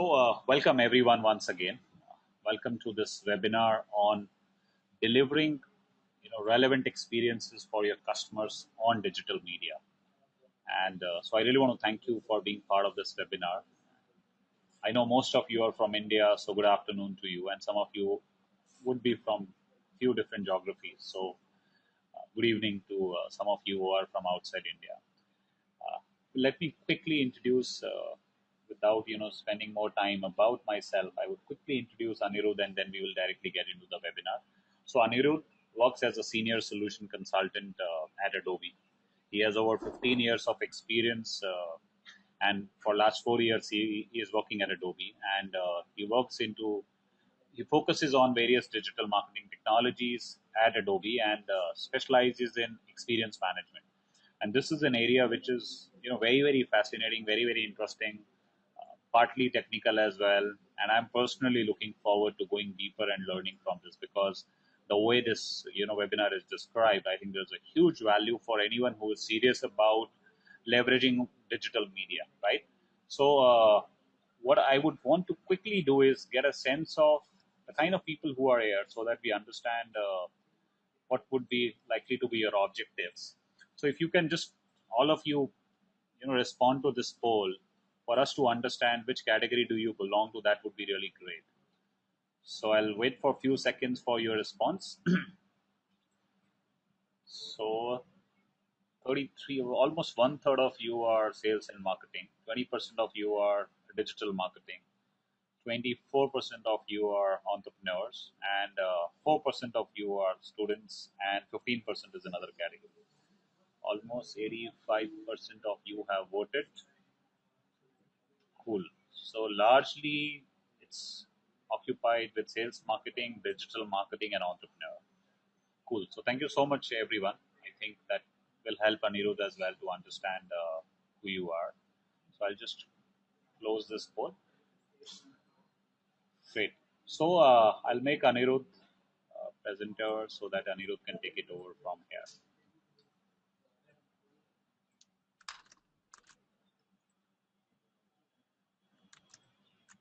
Welcome everyone once again. Welcome to this webinar on delivering, relevant experiences for your customers on digital media. And I really want to thank you for being part of this webinar. I know most of you are from India, so good afternoon to you, and some of you would be from few different geographies. Good evening to some of you who are from outside India. Let me quickly introduce, without spending more time about myself. I would quickly introduce Anirudh, and then we will directly get into the webinar. So Anirudh works as a senior solution consultant at Adobe. He has over 15 years of experience, and for last 4 years he is working at Adobe, and he focuses on various digital marketing technologies at Adobe and specializes in experience management. And this is an area which is very very fascinating, very very interesting, partly technical as well. And I'm personally looking forward to going deeper and learning from this, because the way this webinar is described, I think there's a huge value for anyone who is serious about leveraging digital media, right? So what I would want to quickly do is get a sense of the kind of people who are here, so that we understand what would be likely to be your objectives. So if you can just, all of you, respond to this poll for us to understand which category do you belong to, that would be really great. So I'll wait for a few seconds for your response. So 33, almost one third of you are sales and marketing, 20% of you are digital marketing, 24% of you are entrepreneurs, and 4% of you are students, and 15% is another category. Almost 85% of you have voted. Cool. So largely it's occupied with sales, marketing, digital marketing, and entrepreneur. Cool. So thank you so much, everyone. I think that will help Anirudh as well to understand who you are. So I'll just close this poll. Great. So I'll make Anirudh presenter so that Anirudh can take it over from here.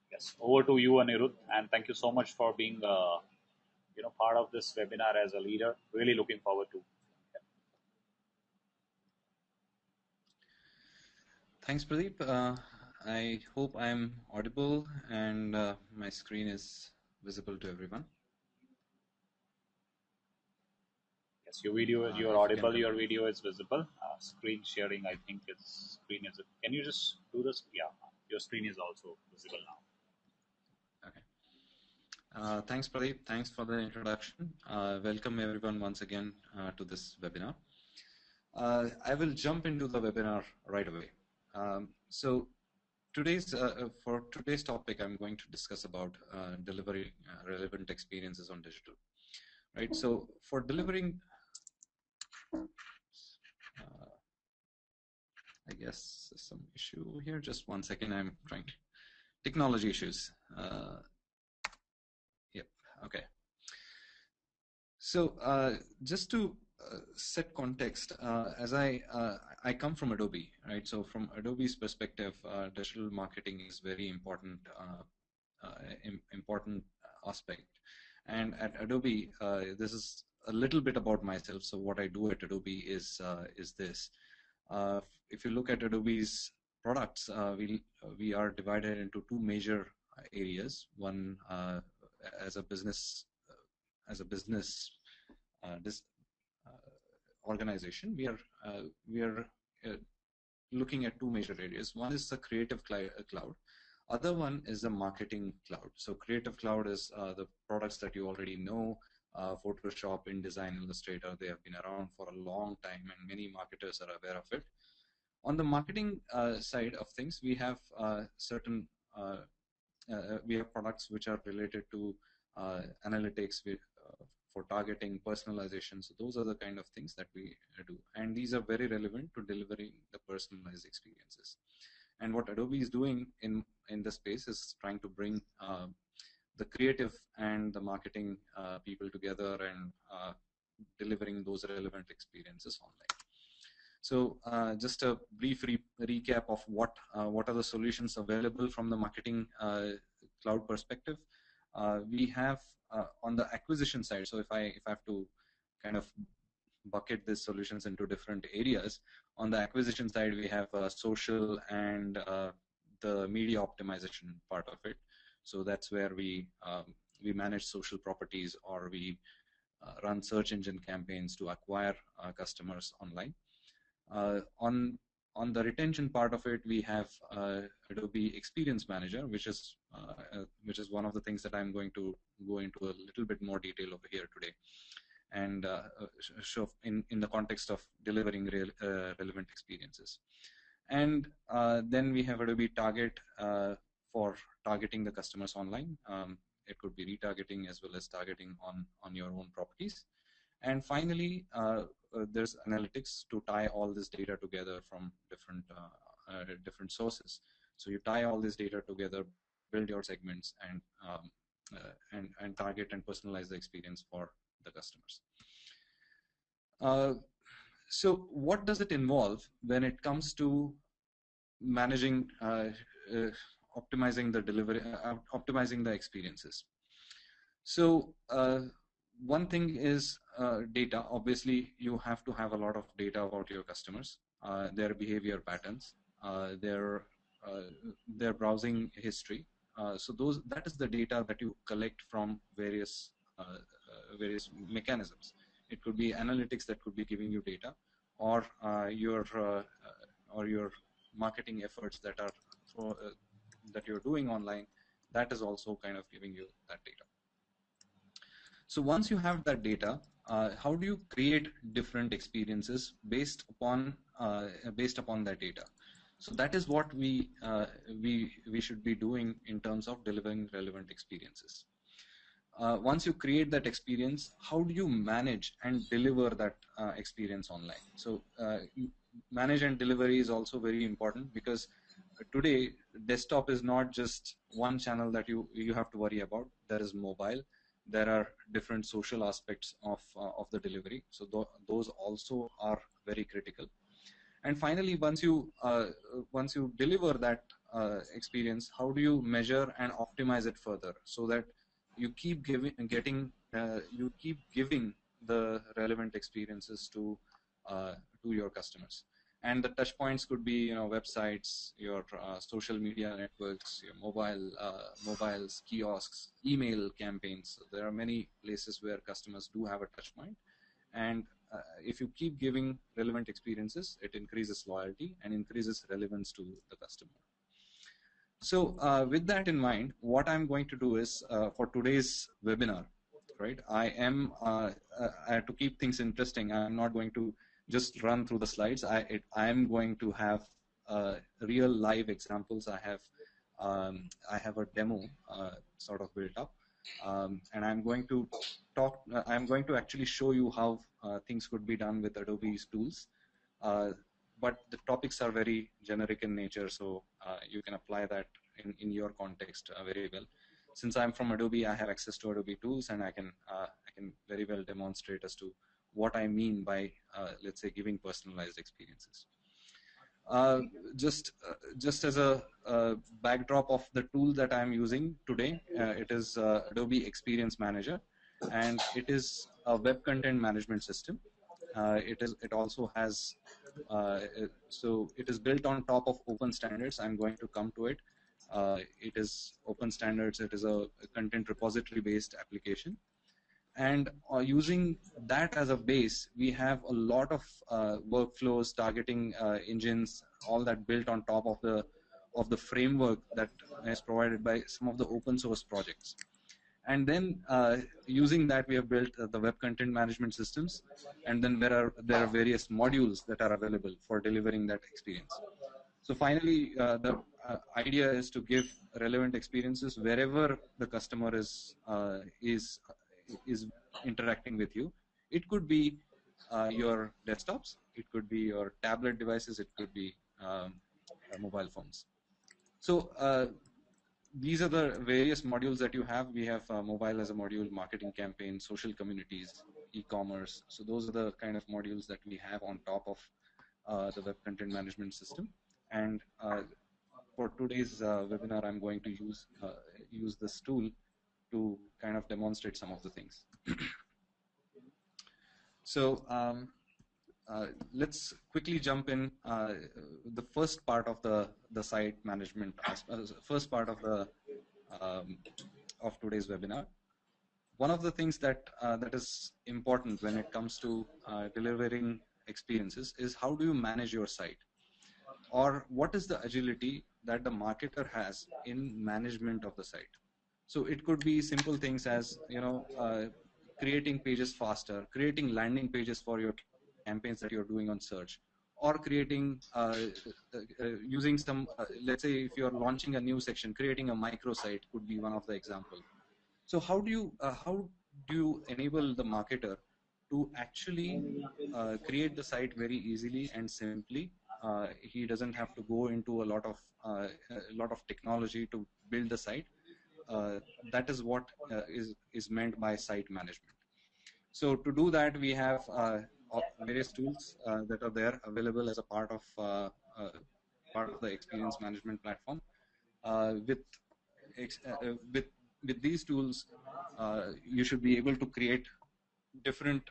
Yes, over to you, Anirudh, and thank you so much for being part of this webinar as a leader. Really looking forward to. Thanks, Pradeep. I hope I'm audible and my screen is visible to everyone. Yes, your video, you're audible, your video is visible. Screen sharing, I think it's screen is. Can you just do this? Yeah, your screen is also visible now. Okay. Thanks, Pradeep. Thanks for the introduction. Welcome everyone once again to this webinar. I will jump into the webinar right away. So for today's topic, I'm going to discuss about delivering relevant experiences on digital. Right. So for delivering, I guess there's some issue here. Just one second. I'm trying to technology issues. Yep. Okay. So just to set context, as I come from Adobe, right? So from Adobe's perspective, digital marketing is very important important aspect. And at Adobe, this is a little bit about myself. So what I do at Adobe is this. If you look at Adobe's products, we are divided into two major areas. One as a business organization, we are looking at two major areas. One is the Creative Cloud. Other one is the Marketing Cloud. So Creative Cloud is the products that you already know, Photoshop, InDesign, Illustrator. They have been around for a long time, and many marketers are aware of it. On the marketing side of things, we have we have products which are related to analytics for targeting, personalization. So those are the kind of things that we do, and these are very relevant to delivering the personalized experiences. And what Adobe is doing in the space is trying to bring the creative and the marketing people together and delivering those relevant experiences online. So just a brief recap of what are the solutions available from the marketing cloud perspective. We have on the acquisition side. So if I have to kind of bucket these solutions into different areas, on the acquisition side we have social and the media optimization part of it. So that's where we manage social properties, or we run search engine campaigns to acquire customers online. On the retention part of it, we have Adobe Experience Manager, which is one of the things that I'm going to go into a little bit more detail over here today, and show in the context of delivering relevant experiences. And then we have Adobe Target for targeting the customers online. It could be retargeting as well as targeting on your own properties. And finally, there's analytics to tie all this data together from different sources. So you tie all this data together, build your segments, and target and personalize the experience for the customers. So what does it involve when it comes to managing, optimizing the delivery, optimizing the experiences? So one thing is data. Obviously, you have to have a lot of data about your customers, their behavior patterns, their browsing history. So that is the data that you collect from various mechanisms. It could be analytics that could be giving you data, or your marketing efforts that are that you're doing online. That is also kind of giving you that data. So once you have that data, how do you create different experiences based upon that data? So that is what we should be doing in terms of delivering relevant experiences. Once you create that experience, how do you manage and deliver that experience online? So manage and delivery is also very important, because today desktop is not just one channel that you have to worry about. There is mobile. There are different social aspects of the delivery. So those also are very critical. And finally, once you deliver that experience, how do you measure and optimize it further, so that you keep giving the relevant experiences to your customers? And the touch points could be, websites, your social media networks, your mobiles, kiosks, email campaigns. So there are many places where customers do have a touch point, and if you keep giving relevant experiences, it increases loyalty and increases relevance to the customer. So with that in mind, what I'm going to do is, for today's webinar, right, I to keep things interesting, I'm not going to just run through the slides. I'm going to have real live examples. I have a demo sort of built up, and I'm going to actually show you how things could be done with Adobe's tools. But the topics are very generic in nature, so you can apply that in your context very well. Since I'm from Adobe, I have access to Adobe tools, and I can very well demonstrate as to what I mean by, let's say, giving personalized experiences. Just as a backdrop of the tool that I'm using today, it is Adobe Experience Manager, and it is a web content management system. It also has so it is built on top of open standards. I'm going to come to it. It is open standards. It is a content repository based application. And using that as a base, we have a lot of workflows, targeting engines, all that built on top of the framework that is provided by some of the open source projects. And then using that, we have built the web content management systems. And then there are various modules that are available for delivering that experience. So finally, the idea is to give relevant experiences wherever the customer is interacting with you. It could be your desktops, it could be your tablet devices, it could be mobile phones. So these are the various modules that you have. We have mobile as a module, marketing campaign, social communities, e-commerce. So those are the kind of modules that we have on top of the web content management system. And for today's webinar, I'm going to use this tool to kind of demonstrate some of the things. So let's quickly jump in the first part of the site management, first part of the of today's webinar. One of the things that that is important when it comes to delivering experiences is how do you manage your site, or what is the agility that the marketer has in management of the site. So it could be simple things as, you know, creating pages faster, creating landing pages for your campaigns that you're doing on search, or creating using some let's say if you're launching a new section, creating a microsite could be one of the example. So how do you enable the marketer to actually create the site very easily and simply? He doesn't have to go into a lot of technology to build the site. That is what is meant by site management. So to do that, we have various tools that are there available as a part of the experience management platform. With with these tools, you should be able to create different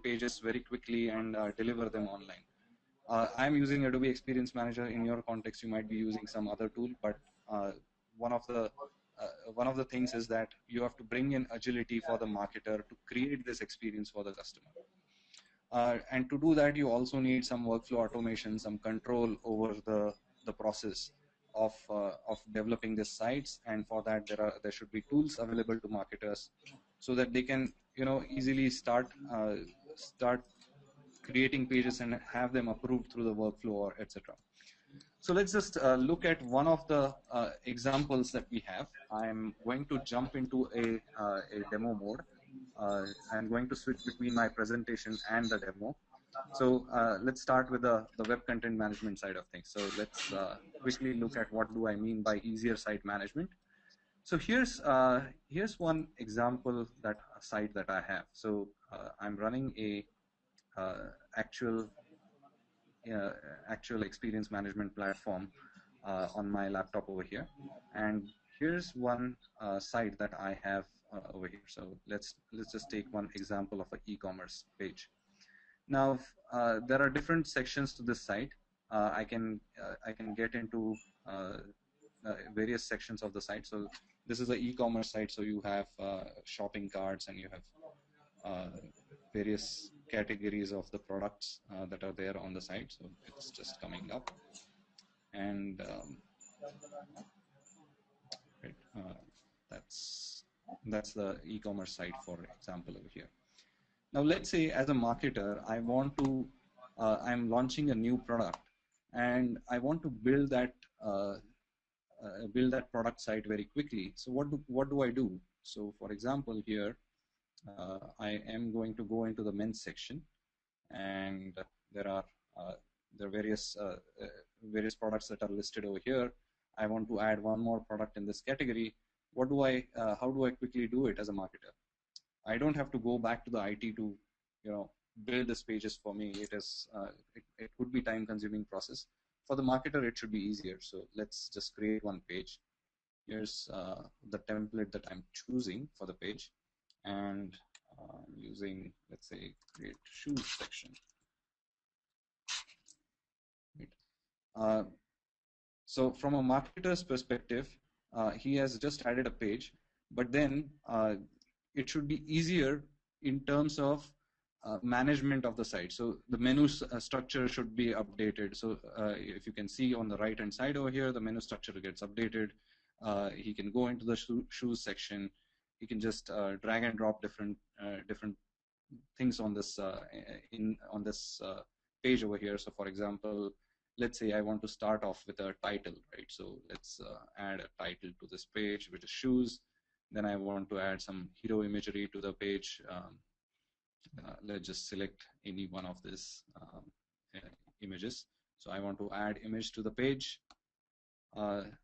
pages very quickly and deliver them online. I'm using Adobe Experience Manager. In your context, you might be using some other tool, but one of the things is that you have to bring in agility for the marketer to create this experience for the customer. And to do that, you also need some workflow automation, some control over the process of developing these sites. And for that, there should be tools available to marketers so that they can, you know, easily start creating pages and have them approved through the workflow or etc. So let's just look at one of the examples that we have. I'm going to jump into a demo mode. I'm going to switch between my presentation and the demo. So let's start with the web content management side of things. So let's quickly look at what do I mean by easier site management. So here's one example site that I have. So I'm running a actual experience management platform on my laptop over here, and here's one site that I have over here. So let's just take one example of an e-commerce page. Now there are different sections to this site. I can get into various sections of the site. So this is an e-commerce site, so you have shopping carts and you have various categories of the products that are there on the site. So it's just coming up, and right, that's the e-commerce site, for example, over here. Now let's say as a marketer, I'm launching a new product, and I want to build that product site very quickly. So what do I do? So for example, here I am going to go into the men's section, and there are various products that are listed over here. I want to add one more product in this category. How do I quickly do it as a marketer? I don't have to go back to the IT to, you know, build these pages for me. It could be time-consuming process. For the marketer, it should be easier. So let's just create one page. Here's the template that I'm choosing for the page, and using, let's say, create shoes section. Right. So from a marketer's perspective, he has just added a page, but then it should be easier in terms of management of the site. So the menu structure should be updated. So if you can see on the right hand side over here, the menu structure gets updated. He can go into the shoes section. He can just drag and drop different things on this page over here. So for example, let's say I want to start off with a title, right? So let's add a title to this page, which is shoes. Then I want to add some hero imagery to the page. Let's just select any one of these images. So I want to add image to the page. Right,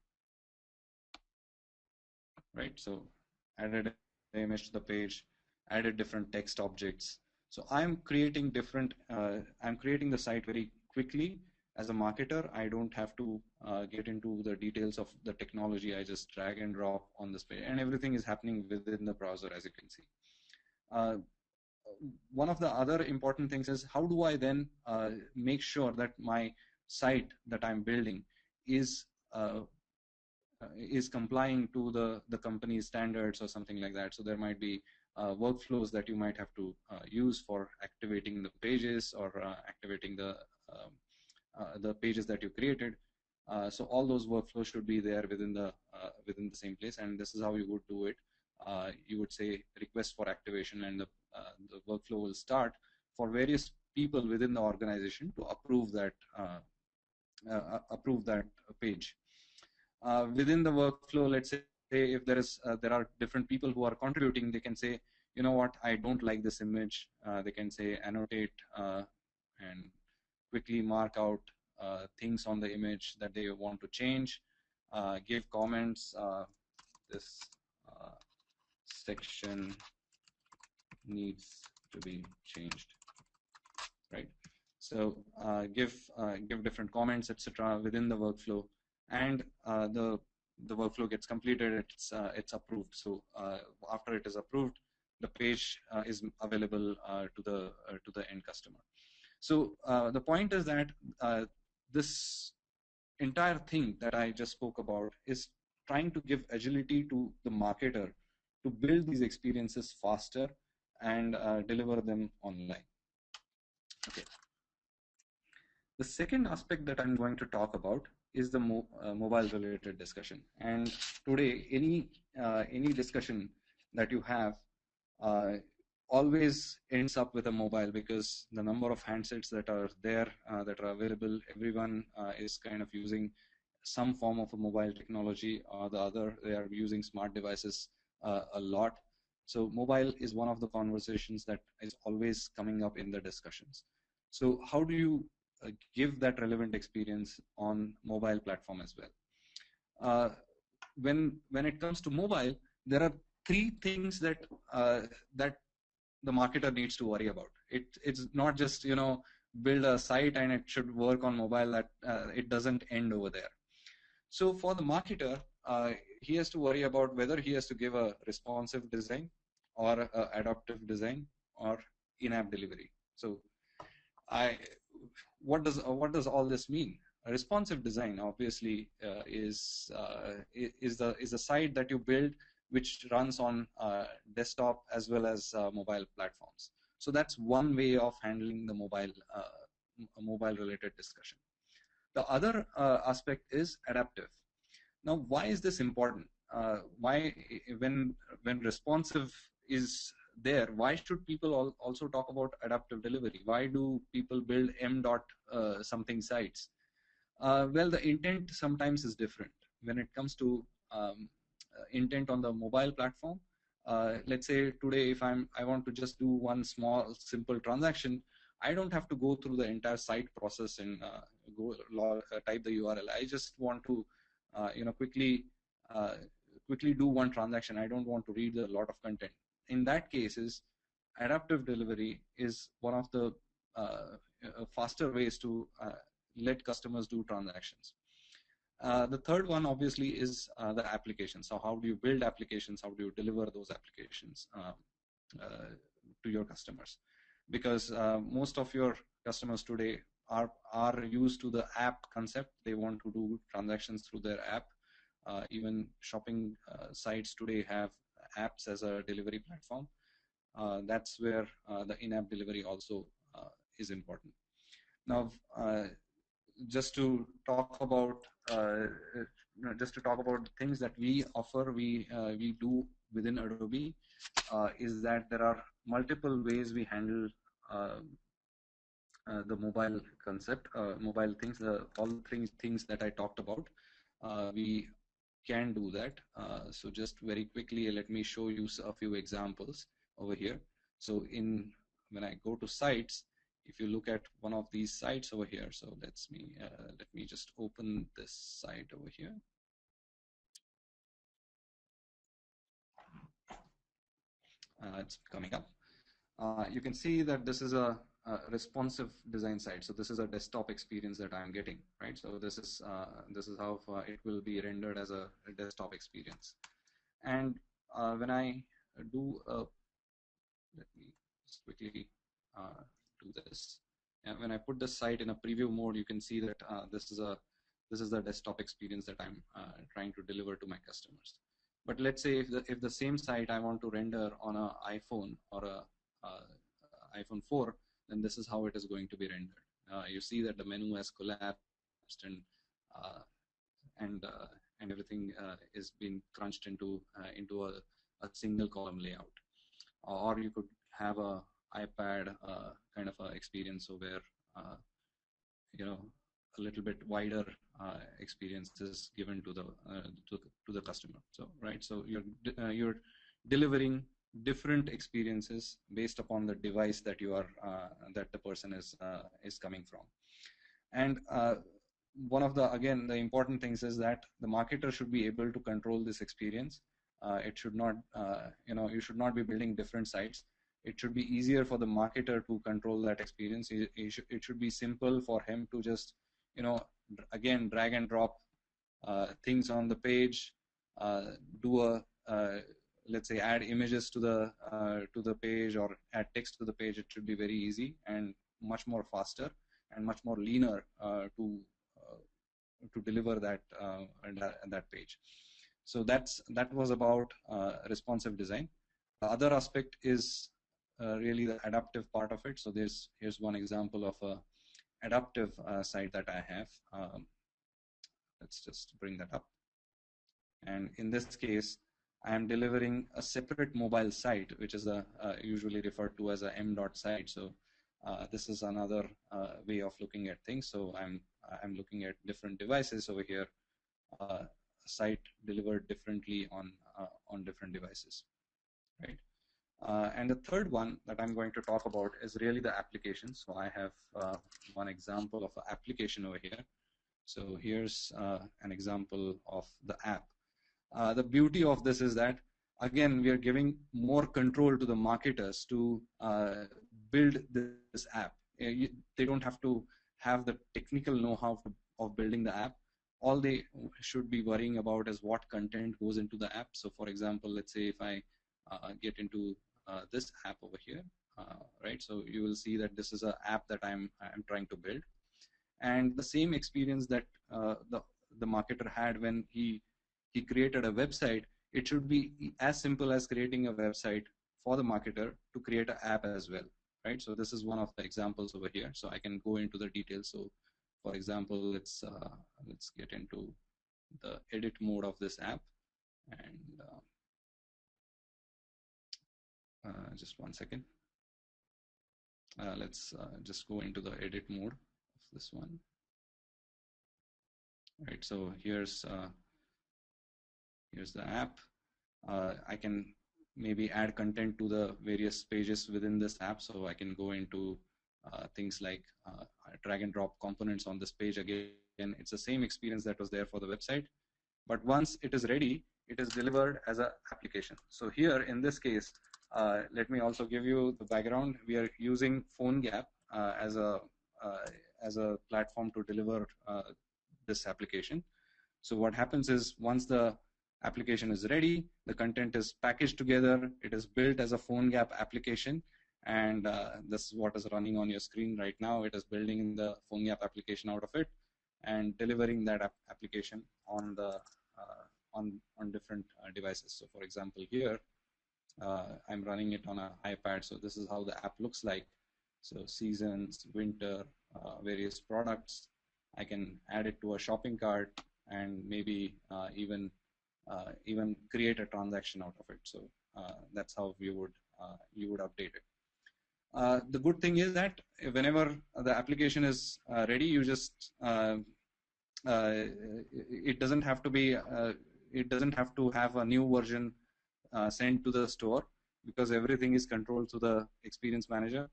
so added the image to the page, added different text objects. So I'm creating I'm creating the site very quickly. As a marketer, I don't have to get into the details of the technology. I just drag and drop on this page, and everything is happening within the browser, as you can see. Uh, One of the other important things is, how do I then make sure that my site that I'm building uh, is complying to the company's standards or something like that. So there might be workflows that you might have to use for activating the pages or activating the pages that you created. So all those workflows should be there within the same place, and this is how you would do it. You would say request for activation, and the workflow will start for various people within the organization to approve that page. Within the workflow, let's say if there are different people who are contributing, they can say, you know what, I don't like this image. They can say annotate and quickly mark out things on the image that they want to change, give comments. This section needs to be changed, right? So give different comments, etc., within the workflow, and the workflow gets completed. It's approved. So after it is approved, the page is available to the end customer. So the point is that this entire thing that I just spoke about is trying to give agility to the marketer to build these experiences faster and deliver them online. Okay. The second aspect that I'm going to talk about is the mobile related discussion. And today, any discussion that you have always ends up with a mobile, because the number of handsets that are there, that are available, everyone is kind of using some form of a mobile technology or the other. They are using smart devices a lot. So mobile is one of the conversations that is always coming up in the discussions. So how do you give that relevant experience on mobile platform as well? When it comes to mobile, there are three things that the marketer needs to worry about. It's not just build a site and it should work on mobile. That it doesn't end over there. So for the marketer, he has to worry about whether he has to give a responsive design or a adaptive design or in-app delivery. So what does all this mean? A responsive design obviously is a site that you build which runs on desktop as well as mobile platforms. So that's one way of handling the mobile related discussion. The other aspect is adaptive. Now, why is this important? Why, when responsive is there, why should people also talk about adaptive delivery? Why do people build something sites? Well, the intent sometimes is different. When it comes to intent on the mobile platform, let's say today, if I want to just do one small simple transaction, I don't have to go through the entire site process and type the URL. I just want to quickly do one transaction. I don't want to read a lot of content. In that cases, adaptive delivery is one of the faster ways to let customers do transactions. The third one obviously is the application. So how do you build applications? How do you deliver those applications to your customers? Because most of your customers today are used to the app concept. They want to do transactions through their app. Even shopping sites today have apps as a delivery platform. That's where the in-app delivery also is important. Now, just to talk about things that we offer, we do within Adobe, is that there are multiple ways we handle the mobile concept, mobile things, all the things that I talked about. We can do that. So just very quickly, let me show you a few examples over here. So when I go to sites, if you look at one of these sites over here, so let me just open this site over here. It's coming up. You can see that this is a responsive design site. So this is a desktop experience that I'm getting, right? So this is how it will be rendered as a desktop experience. And when I do, let me just quickly do this. And when I put the site in a preview mode, you can see that this is the desktop experience that I'm trying to deliver to my customers. But let's say if the same site I want to render on an iPhone or a iPhone 4, then this is how it is going to be rendered. You see that the menu has collapsed uh, and everything is being crunched into a single column layout. Or you could have a iPad kind of a experience where you know a little bit wider experience is given to the to the customer. So right, so you're delivering different experiences based upon the device that you are that the person is coming from. And one of the again the important things is that the marketer should be able to control this experience. It should not you should not be building different sites. It should be easier for the marketer to control that experience. It should be simple for him to just again drag and drop things on the page, do a let's say add images to the page or add text to the page. It should be very easy and much more faster and much more leaner to deliver that page. So that was about responsive design. The other aspect is really the adaptive part of it. So here's one example of a adaptive site that I have. Let's just bring that up. And in this case, I am delivering a separate mobile site, which is usually referred to as a m.site. site. So this is another way of looking at things. So I'm looking at different devices over here, a site delivered differently on different devices, right? And the third one that I'm going to talk about is really the application. So I have one example of an application over here. So here's an example of the app. The beauty of this is that, again, we are giving more control to the marketers to build this app. They don't have to have the technical know-how of building the app. All they should be worrying about is what content goes into the app. So for example, let's say if I get into this app over here, right? So you will see that this is an app that I'm trying to build. And the same experience that the marketer had when he created a website, it should be as simple as creating a website for the marketer to create an app as well, right? So this is one of the examples over here. So I can go into the details. So for example, let's get into the edit mode of this app, and just one second. Let's just go into the edit mode of this one. Right, so here's the app. I can maybe add content to the various pages within this app. So I can go into things like drag and drop components on this page. Again, it's the same experience that was there for the website, but once it is ready, it is delivered as an application. So here in this case, let me also give you the background. We are using PhoneGap as a platform to deliver this application. So what happens is once the application is ready, the content is packaged together, it is built as a PhoneGap application, and this is what is running on your screen right now. It is building the PhoneGap application out of it and delivering that application on the on different devices. So for example, here I'm running it on an iPad. So this is how the app looks like. So seasons, winter, various products. I can add it to a shopping cart and maybe even create a transaction out of it. So that's how you would update it. The good thing is that whenever the application is ready, you just it doesn't have to be it doesn't have to have a new version sent to the store, because everything is controlled through the experience manager.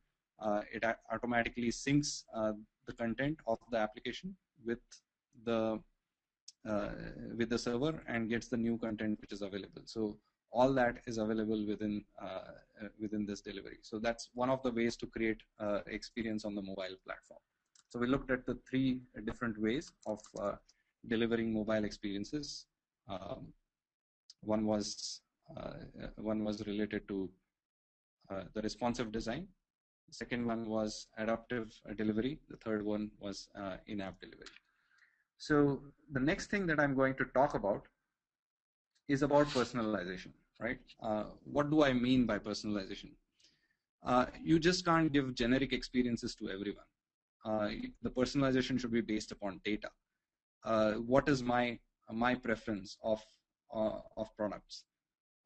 It automatically syncs the content of the application with the server and gets the new content which is available. So all that is available within this delivery. So that's one of the ways to create experience on the mobile platform. So we looked at the three different ways of delivering mobile experiences. Um, one was related to the responsive design. The second one was adaptive delivery. The third one was in-app delivery. So the next thing that I'm going to talk about is about personalization, right? What do I mean by personalization? You just can't give generic experiences to everyone. The personalization should be based upon data. What is my preference of products?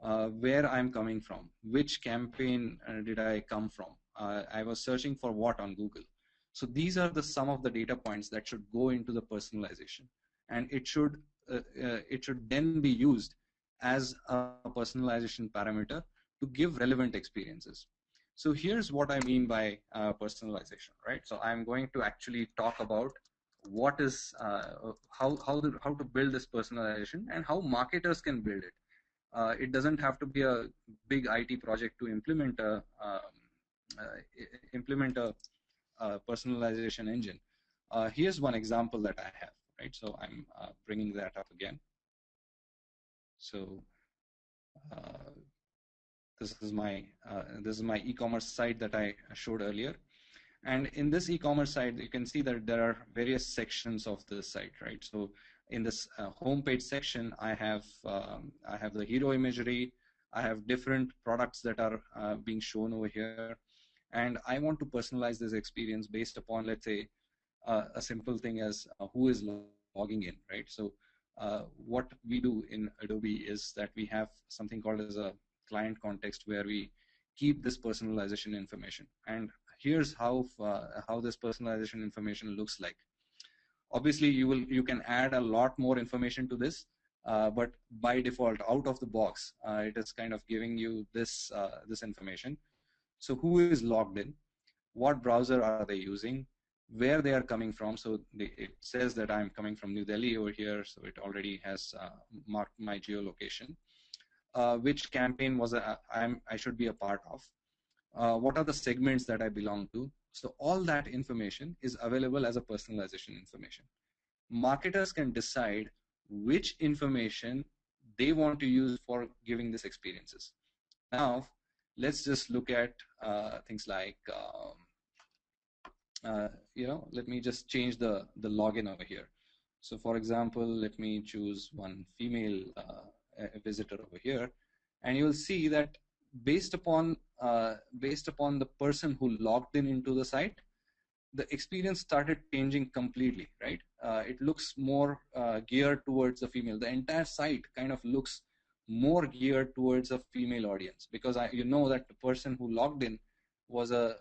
Where I'm coming from, which campaign did I come from? I was searching for what on Google. So these are the some of the data points that should go into the personalization, and it should then be used as a personalization parameter to give relevant experiences. So here's what I mean by personalization, right? So I'm going to actually talk about what is how to build this personalization and how marketers can build it. It doesn't have to be a big IT project to implement a personalization engine. Here's one example that I have, right? So I'm bringing that up again. So this is my e-commerce site that I showed earlier. And in this e-commerce site, you can see that there are various sections of the site, right? So in this homepage section, I have the hero imagery. I have different products that are being shown over here, and I want to personalize this experience based upon, let's say, a simple thing as who is logging in, right? So what we do in Adobe is that we have something called as a client context where we keep this personalization information. And here's how this personalization information looks like. Obviously, you can add a lot more information to this, but by default, out of the box, it is kind of giving you this information. So who is logged in? What browser are they using? Where they are coming from? So it says that I'm coming from New Delhi over here, so it already has marked my geolocation. Which campaign was I should be a part of? What are the segments that I belong to? So all that information is available as a personalization information. Marketers can decide which information they want to use for giving these experiences. Now, let's just look at things like, let me just change the login over here. So for example, let me choose one female visitor over here, and you'll see that based upon the person who logged in into the site, the experience started changing completely, right? It looks more geared towards the female. The entire site kind of looks more geared towards a female audience, because you know that the person who logged in was a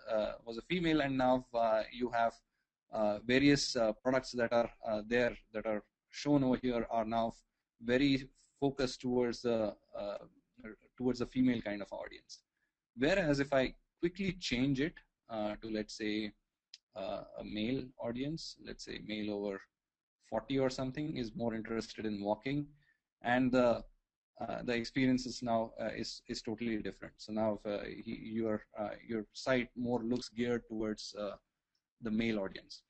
female, and now you have various products that are there that are shown over here are now very focused towards the female kind of audience. Whereas if I quickly change it to, let's say, a male audience, let's say male over 40 or something, is more interested in walking, and the experience is now is totally different. So now your site more looks geared towards the male audience.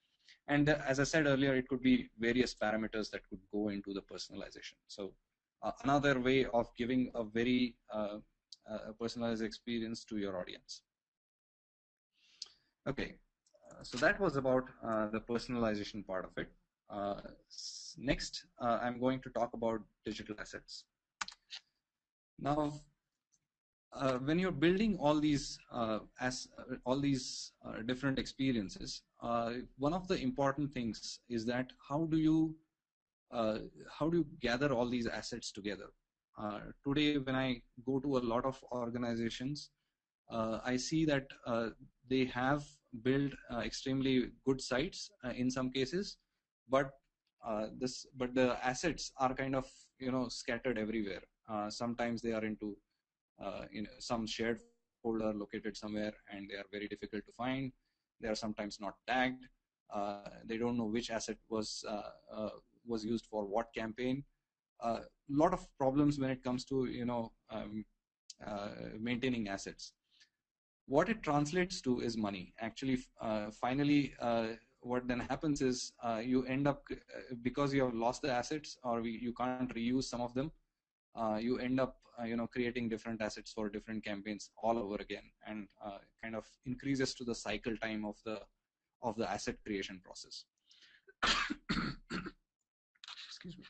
And as I said earlier, it could be various parameters that could go into the personalization. So another way of giving a very personalized experience to your audience. Okay, so that was about the personalization part of it. Next, I'm going to talk about digital assets. Now, when you're building all these different experiences, one of the important things is that how do you gather all these assets together? Today, when I go to a lot of organizations, I see that they have built extremely good sites in some cases, but the assets are kind of scattered everywhere. Sometimes they are into some shared folder located somewhere, and they are very difficult to find. They are sometimes not tagged. They don't know which asset was used for what campaign. a lot of problems when it comes to maintaining assets. What it translates to is money. Actually, finally, what then happens is you end up, because you have lost the assets, or you can't reuse some of them, you end up creating different assets for different campaigns all over again, and kind of increases to the cycle time of the asset creation process. Excuse me.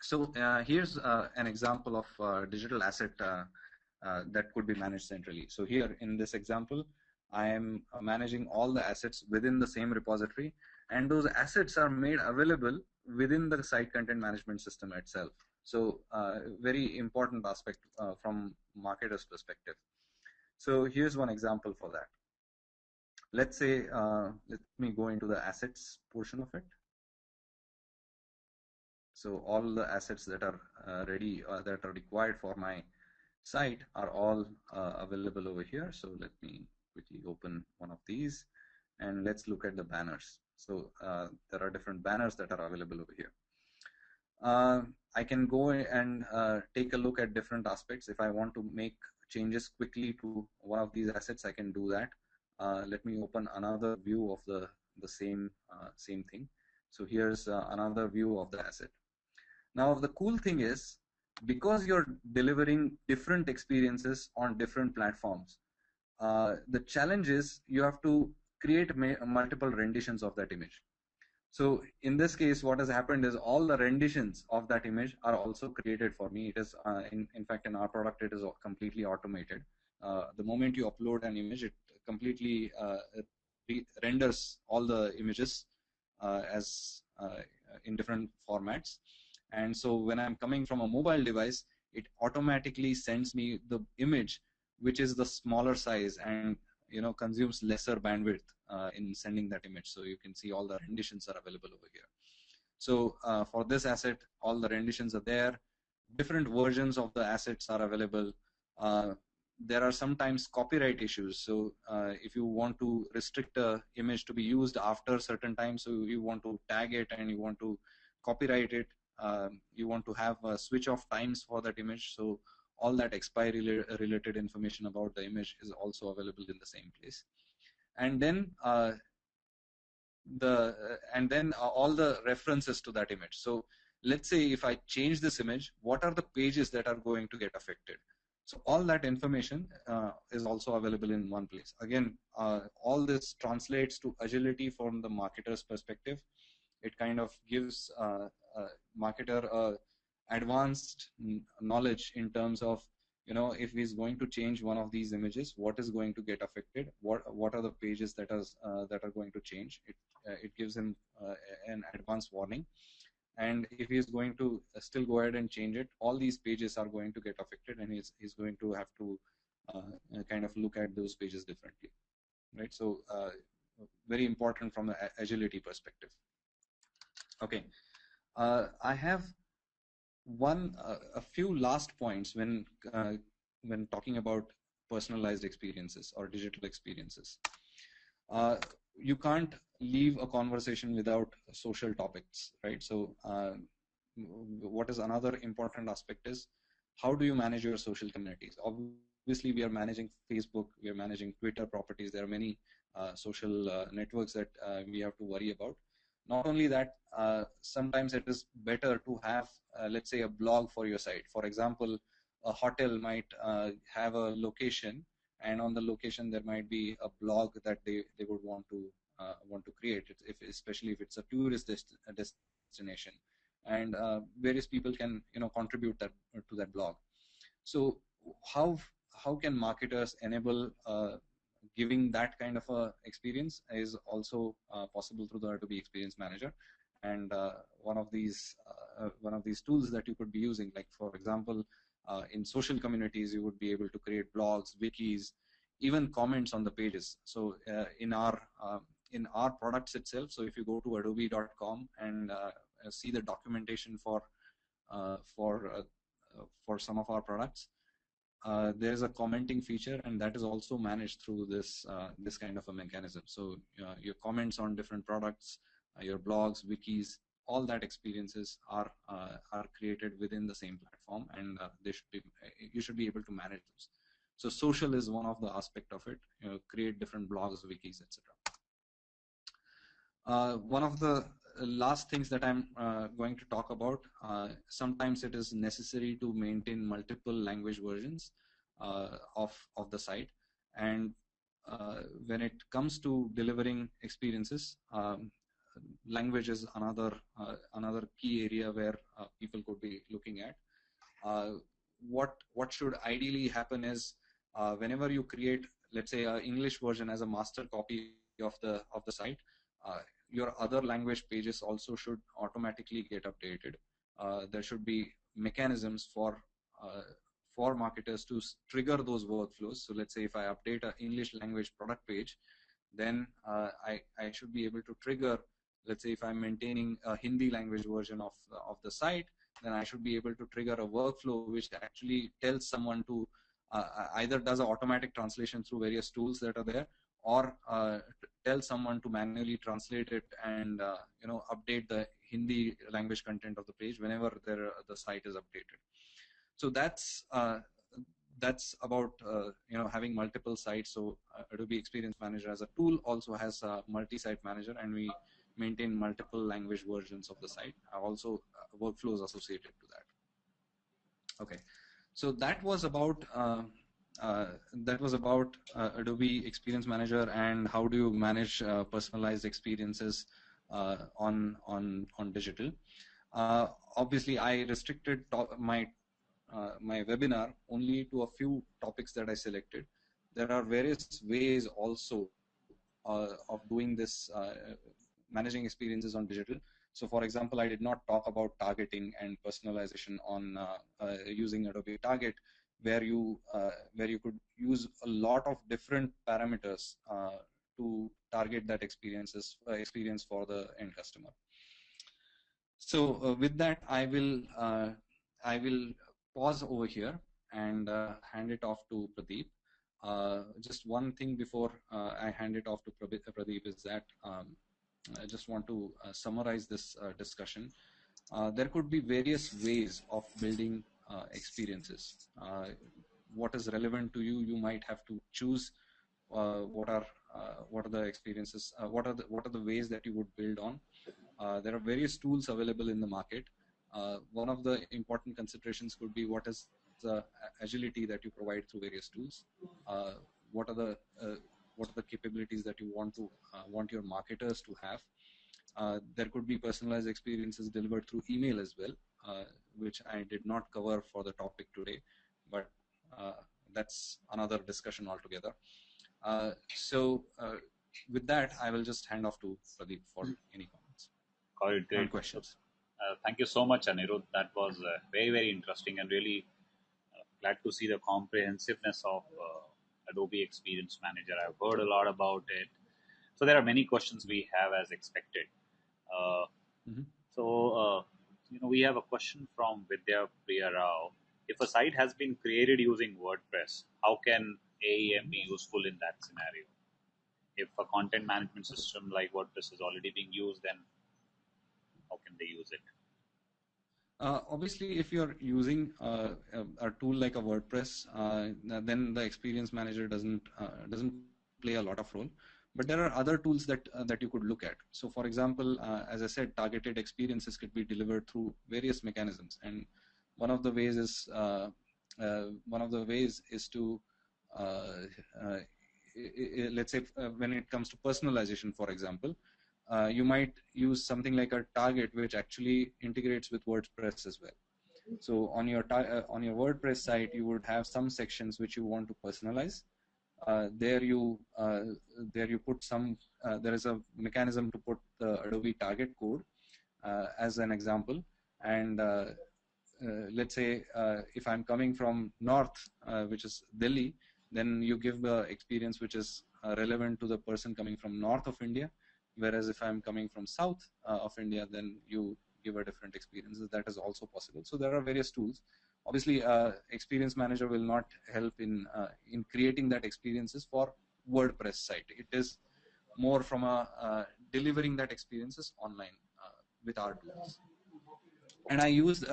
So here's an example of digital asset that could be managed centrally. So here in this example, I am managing all the assets within the same repository, and those assets are made available within the site content management system itself. So very important aspect from marketer's perspective. So here's one example for that. Let's say, let me go into the assets portion of it. So all the assets that are ready, that are required for my site are all available over here. So let me quickly open one of these, and let's look at the banners. So there are different banners that are available over here. I can go and take a look at different aspects. If I want to make changes quickly to one of these assets, I can do that. Let me open another view of the same thing. So here's another view of the asset. Now the cool thing is, because you're delivering different experiences on different platforms, the challenge is you have to create multiple renditions of that image. So in this case, what has happened is all the renditions of that image are also created for me. It is, in fact, in our product, it is completely automated. The moment you upload an image, it completely renders all the images as in different formats. And so when I'm coming from a mobile device, it automatically sends me the image, which is the smaller size and consumes lesser bandwidth in sending that image. So you can see all the renditions are available over here. So for this asset, all the renditions are there. Different versions of the assets are available. There are sometimes copyright issues. So if you want to restrict a image to be used after certain time, so you want to tag it and you want to copyright it, you want to have a switch off times for that image. So all that expiry related information about the image is also available in the same place. And then all the references to that image. So let's say if I change this image, what are the pages that are going to get affected? So all that information is also available in one place. Again, all this translates to agility from the marketer's perspective. It kind of gives marketer advanced knowledge in terms of, if he's going to change one of these images, what is going to get affected, what are the pages that are going to change. It gives him an advanced warning. And if he's going to still go ahead and change it, all these pages are going to get affected, and he's going to have to kind of look at those pages differently, right? So very important from the agility perspective. Okay, I have a few last points when talking about personalized experiences or digital experiences. You can't leave a conversation without social topics, right? So what is another important aspect is, how do you manage your social communities? Obviously, we are managing Facebook, we are managing Twitter properties. There are many social networks that we have to worry about. Not only that, sometimes it is better to have, let's say, a blog for your site. For example, a hotel might have a location, and on the location there might be a blog that they would want to create, especially if it's a tourist destination, and various people can contribute to that blog. So how can marketers enable giving that kind of a experience is also possible through the Adobe Experience Manager. And one of these tools that you could be using, like for example, in social communities, you would be able to create blogs, wikis, even comments on the pages. So in our products itself, so if you go to adobe.com and see the documentation for some of our products, there is a commenting feature, and that is also managed through this kind of a mechanism. So your comments on different products, your blogs, wikis, all that experiences are created within the same platform, and you should be able to manage those. So social is one of the aspect of it. Create different blogs, wikis, etc. One of the last things that I'm going to talk about, sometimes it is necessary to maintain multiple language versions of the site. And when it comes to delivering experiences, language is another key area where people could be looking at. What should ideally happen is, whenever you create, let's say, an English version as a master copy of the site, your other language pages also should automatically get updated. There should be mechanisms for marketers to trigger those workflows. So let's say if I update an English language product page, then I should be able to trigger, let's say if I'm maintaining a Hindi language version of the site, then I should be able to trigger a workflow which actually tells someone to either does an automatic translation through various tools that are there, or tell someone to manually translate it and update the Hindi language content of the page whenever the site is updated. So that's about having multiple sites. So Adobe Experience Manager as a tool also has a multi-site manager, and we maintain multiple language versions of the site. Also workflows associated to that. Okay, so that was about Adobe Experience Manager and how do you manage personalized experiences on digital. Obviously, I restricted my webinar only to a few topics that I selected. There are various ways also of doing this, managing experiences on digital. So for example, I did not talk about targeting and personalization on using Adobe Target, where you could use a lot of different parameters to target that experience for the end customer. So with that, I will pause over here and hand it off to Pradeep. Just one thing before I hand it off to Pradeep is that I just want to summarize this discussion. There could be various ways of building experiences. What is relevant to you, you might have to choose what are the experiences, what are the ways that you would build on. There are various tools available in the market. One of the important considerations could be what is the agility that you provide through various tools. What are the capabilities that you want your marketers to have. There could be personalized experiences delivered through email as well, which I did not cover for the topic today, but that's another discussion altogether. So with that, I will just hand off to Pradeep for any comments and questions. Thank you so much, Anirudh. That was very, very interesting, and really glad to see the comprehensiveness of Adobe Experience Manager. I've heard a lot about it. So there are many questions we have as expected. So we have a question from Vidya Priya Rao. If a site has been created using WordPress, how can AEM be useful in that scenario? If a content management system like WordPress is already being used, then how can they use it? Obviously, if you're using a tool like a WordPress, then the Experience Manager doesn't play a lot of role. But there are other tools that you could look at. So, for example, as I said, targeted experiences could be delivered through various mechanisms, and one of the ways is to let's say when it comes to personalization, for example, you might use something like a target which actually integrates with WordPress as well. So on your WordPress site, you would have some sections which you want to personalize. There you put some. There is a mechanism to put the Adobe target code as an example, and let's say if I'm coming from north, which is Delhi, then you give the experience which is relevant to the person coming from north of India. Whereas if I'm coming from south of India, then you give a different experience. That is also possible. So there are various tools. Obviously, Experience Manager will not help in creating that experiences for WordPress site. It is more from delivering that experiences online with our tools. And I use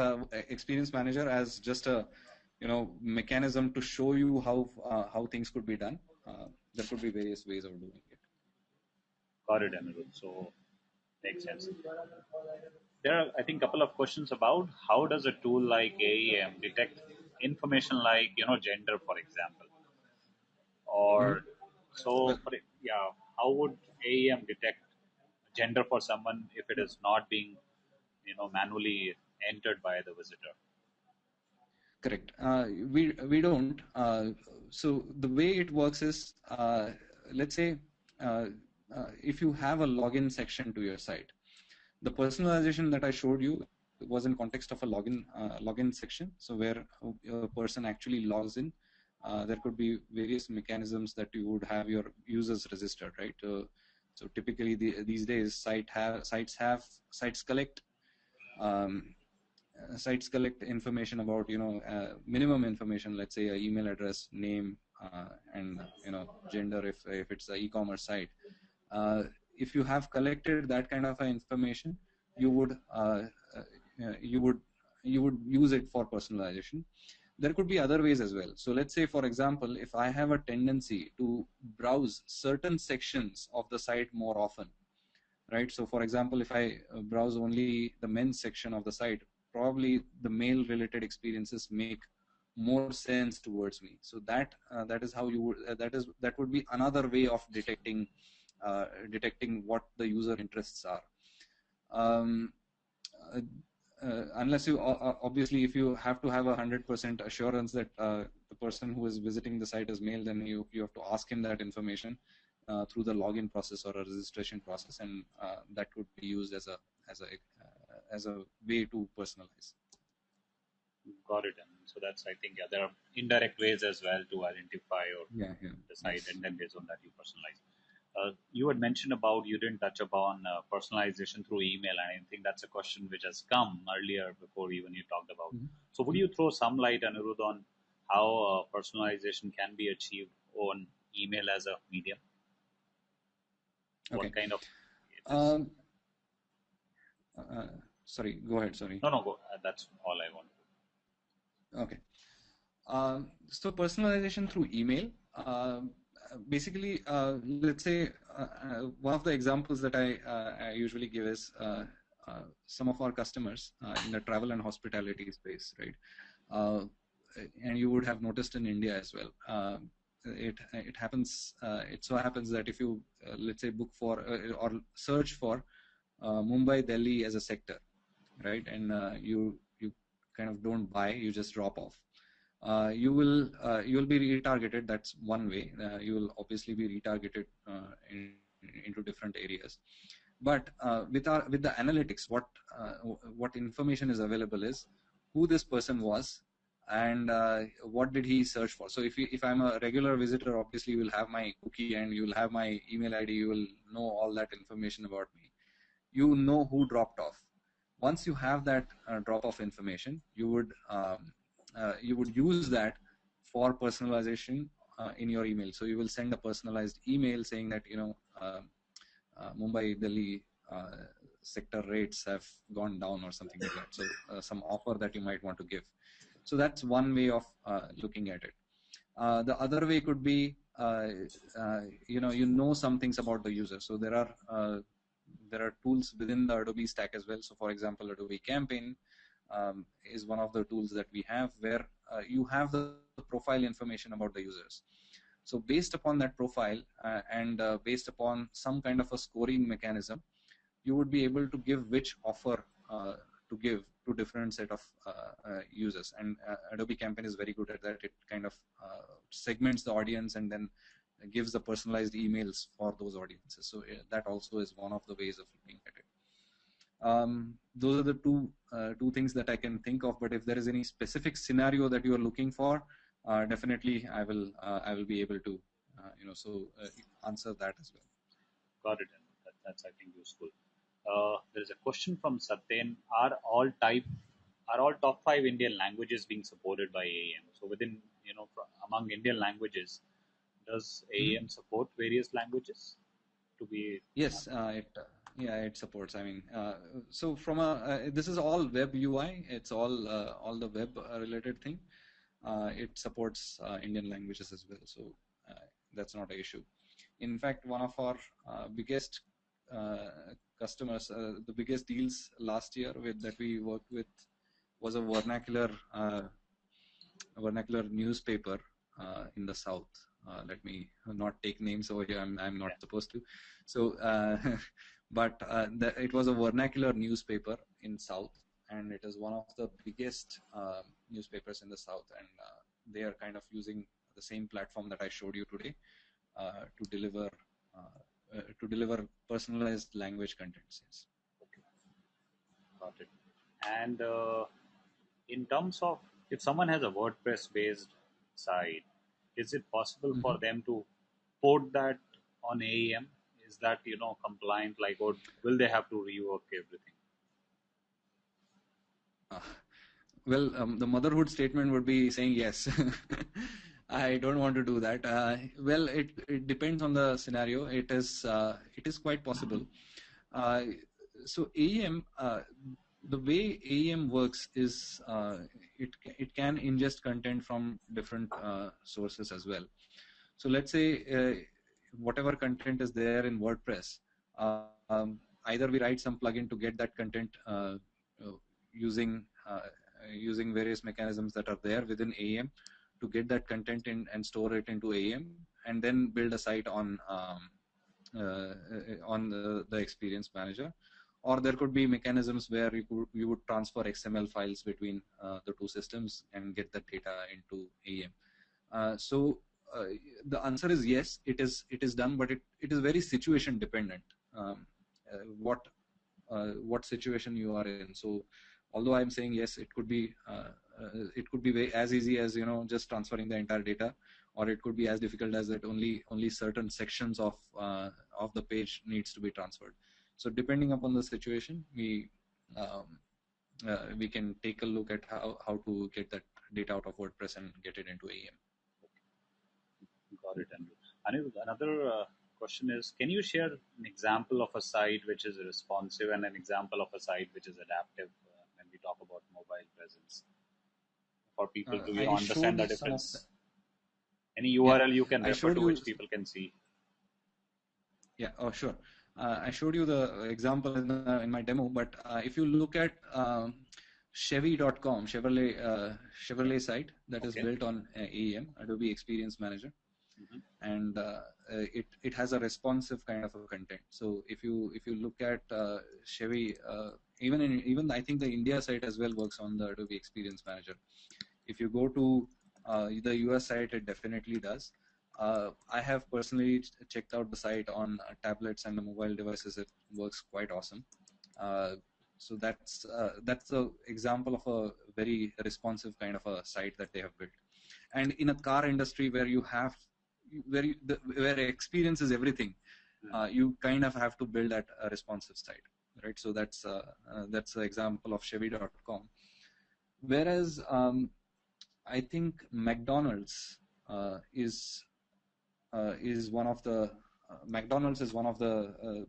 Experience Manager as just a mechanism to show you how things could be done. There could be various ways of doing it. Got it, Anirudh. So makes sense. There are, I think, a couple of questions about how does a tool like AEM detect information like gender, for example, Mhm. or so. Well, Yeah, how would AEM detect gender for someone if it is not being manually entered by the visitor? correct. We don't. So the way it works is, let's say, uh, if you have a login section to your site, the personalization that I showed you was in context of a login section. So where a person actually logs in, there could be various mechanisms that you would have your users registered, right? So typically these days sites collect um, information about minimum information, let's say email address, name, and gender if it's an e-commerce site. If you have collected that kind of information, you would you would use it for personalization. There could be other ways as well. So let's say, for example, if I have a tendency to browse certain sections of the site more often, right? So for example, if I browse only the men's section of the site, probably the male related experiences make more sense towards me. So that is how you would that would be another way of detecting what the user interests are. um, uh, Unless you obviously, if you have to have 100% assurance that the person who is visiting the site is male, then you have to ask him that information through the login process or a registration process, and that could be used as a way to personalize. Got it. And so that's, I think, yeah, there are indirect ways as well to identify or Yeah, yeah, decide, yes. and then based on that you personalize. You had mentioned about you didn't touch upon personalization through email, and I think that's a question which has come earlier before even you talked about. Mhm. So, would you throw some light, Anirudh, on how personalization can be achieved on email as a medium? What Okay. kind of it is? Um, uh, Sorry, go ahead. Sorry. No, no, go. That's all I want. Okay. So personalization through email. Basically, let's say one of the examples that I usually give is some of our customers in the travel and hospitality space, right? Uh, and you would have noticed in India as well. It happens. It so happens that if you let's say book for or search for Mumbai, Delhi as a sector, right, and you kind of don't buy, you just drop off. You will be retargeted. That's one way. You will obviously be retargeted into different areas. But with the analytics, what information is available is who this person was and what did he search for. So if I'm a regular visitor, obviously you will have my cookie and you will have my email ID. You will know all that information about me. You know who dropped off. Once you have that drop off information, you would use that for personalization in your email. So you will send a personalized email saying that Mumbai Delhi sector rates have gone down or something like that. So some offer that you might want to give. So that's one way of looking at it. The other way could be some things about the user. So there are tools within the Adobe stack as well. So for example, Adobe Campaign is one of the tools that we have where you have the profile information about the users. So based upon that profile and based upon some kind of a scoring mechanism, you would be able to give which offer to give to different set of users. And Adobe Campaign is very good at that. It kind of segments the audience and then gives the personalized emails for those audiences. So that also is one of the ways of looking at it. Those are the two things that I can think of. But if there is any specific scenario that you are looking for, definitely I will be able to answer that as well. Got it. And that's, I think, useful. There is a question from Satyen. Are all top five Indian languages being supported by AEM? So within, among Indian languages, does Mhm. AEM support various languages to be? Yes, Yeah, it supports. I mean, so from this is all web UI. It's all the web related thing. It supports Indian languages as well, so uh, that's not an issue. In fact, one of our biggest uh, customers, the biggest deals last year that we worked with was a vernacular newspaper in the south. Let me not take names over here. I'm not Yeah. supposed to. So, but it was a vernacular newspaper in south, and it is one of the biggest newspapers in the south, and they are kind of using the same platform that I showed you today to deliver personalized language contents. Yes. Okay, got it. And in terms of if someone has a WordPress based site, is it possible for Mm-hmm. them to port that on AEM? Is that compliant? Like, or will they have to rework everything? Uh, well, the motherhood statement would be saying yes. I don't want to do that. Well, it depends on the scenario. It is quite possible. Uh, so AEM, the way AEM works is it can ingest content from different sources as well. So let's say whatever content is there in WordPress, either we write some plugin to get that content using using various mechanisms that are there within AEM to get that content in and store it into AEM, and then build a site uh, on the Experience Manager. Or there could be mechanisms where you would transfer XML files between the two systems and get the data into AEM. So the answer is yes, it is done, but it is very situation dependent. Um, uh, what what situation you are in. So although I'm saying yes, it could be as easy as just transferring the entire data, or it could be as difficult as that only certain sections of the page needs to be transferred. So depending upon the situation, we can take a look at how to get that data out of WordPress and get it into AEM. Got it, Andrew. Another question is, can you share an example of a site which is responsive and an example of a site which is adaptive when we talk about mobile presence for people to I understand showed the some of the, difference? Any yeah, URL you can I refer showed to you, which people can see? yeah, oh, sure. I showed you the example in my demo, but if you look at Chevy.com, Chevrolet site that is Okay. built on AEM, Adobe Experience Manager, Hmm. and it has a responsive kind of a content. So if you look at Chevy, even I think the India site as well works on the Adobe Experience Manager. If you go to the US site, it definitely does. I have personally checked out the site on tablets and the mobile devices. It works quite awesome. Uh, so that's the example of a very responsive kind of a site that they have built. And in a car industry where you have where experience is everything, you kind of have to build that a responsive site, right? So that's the example of Chevy.com. Whereas I think McDonald's is one of the McDonald's is one of the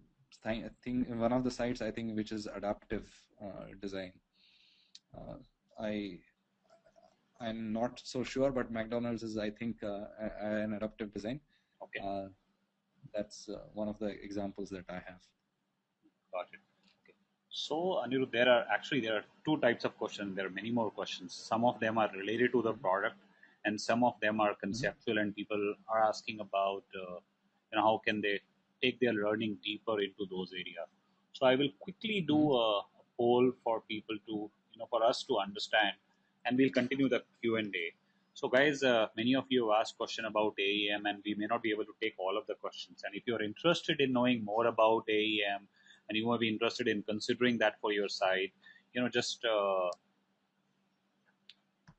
one of the sites I think which is adaptive design. Uh, I I'm not so sure, but McDonald's is I think an adaptive design. Okay. Uh, that's one of the examples that I have. Got it. Okay. So, Anirudh, there are two types of questions. There are many more questions. Some of them are related to the Mm-hmm. product, and some of them are Mm-hmm. conceptual. And people are asking about, how can they take their learning deeper into those areas. So, I will quickly do Mm-hmm. a poll for people to, for us to understand, and we'll continue the Q&A. So, guys, many of you have asked question about AEM, and we may not be able to take all of the questions. And if you're interested in knowing more about AEM, and you may be interested in considering that for your site, just